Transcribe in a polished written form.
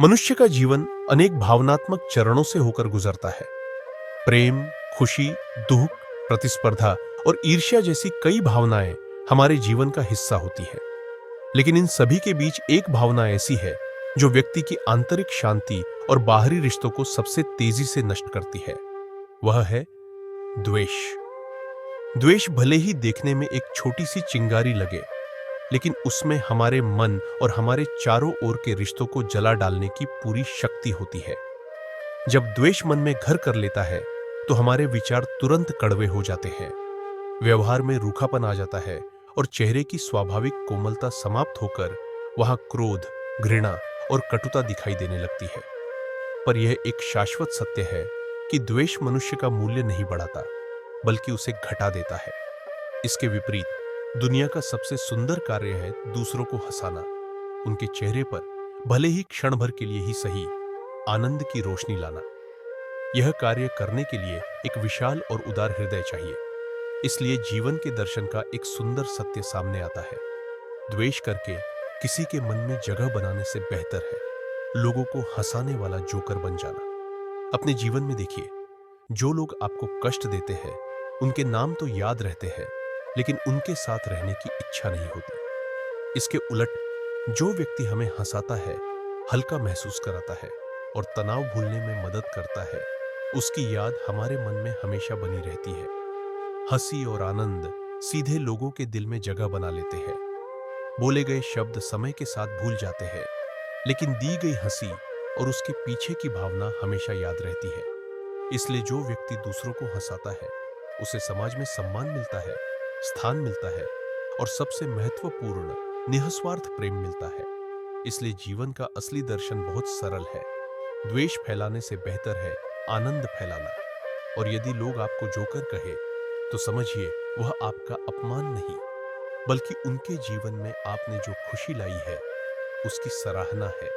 मनुष्य का जीवन अनेक भावनात्मक चरणों से होकर गुजरता है। प्रेम, खुशी, दुख, प्रतिस्पर्धा और ईर्ष्या जैसी कई भावनाएं हमारे जीवन का हिस्सा होती है। लेकिन इन सभी के बीच एक भावना ऐसी है जो व्यक्ति की आंतरिक शांति और बाहरी रिश्तों को सबसे तेजी से नष्ट करती है। वह है द्वेष। द्वेष भले ही देखने में एक छोटी सी चिंगारी लगे, लेकिन उसमें हमारे मन और हमारे चारों ओर के रिश्तों को जला डालने की पूरी शक्ति होती है। जब द्वेष मन में घर कर लेता है तो हमारे विचार तुरंत कड़वे हो जाते हैं, व्यवहार में रूखापन आ जाता है और चेहरे की स्वाभाविक कोमलता समाप्त होकर वहां क्रोध, घृणा और कटुता दिखाई देने लगती है। पर यह एक शाश्वत सत्य है कि द्वेष मनुष्य का मूल्य नहीं बढ़ाता, बल्कि उसे घटा देता है। इसके विपरीत दुनिया का सबसे सुंदर कार्य है दूसरों को हंसाना, उनके चेहरे पर भले ही क्षण भर के लिए ही सही आनंद की रोशनी लाना। यह कार्य करने के लिए एक विशाल और उदार हृदय चाहिए। इसलिए जीवन के दर्शन का एक सुंदर सत्य सामने आता है। द्वेष करके किसी के मन में जगह बनाने से बेहतर है लोगों को हंसाने वाला जोकर बन जाना। अपने जीवन में देखिए, जो लोग आपको कष्ट देते हैं उनके नाम तो याद रहते हैं, लेकिन उनके साथ रहने की इच्छा नहीं होती। इसके उलट जो व्यक्ति हमें हंसाता है, हल्का महसूस कराता है और तनाव भूलने में मदद करता है, उसकी याद हमारे मन में हमेशा बनी रहती है। हंसी और आनंद सीधे लोगों के दिल में जगह बना लेते हैं। बोले गए शब्द समय के साथ भूल जाते हैं, लेकिन दी गई हंसी और उसके पीछे की भावना हमेशा याद रहती है। इसलिए जो व्यक्ति दूसरों को हंसाता है उसे समाज में सम्मान मिलता है, स्थान मिलता है और सबसे महत्वपूर्ण निस्वार्थ प्रेम मिलता है। इसलिए जीवन का असली दर्शन बहुत सरल है। द्वेष फैलाने से बेहतर है आनंद फैलाना। और यदि लोग आपको जोकर कहे तो समझिए वह आपका अपमान नहीं, बल्कि उनके जीवन में आपने जो खुशी लाई है उसकी सराहना है।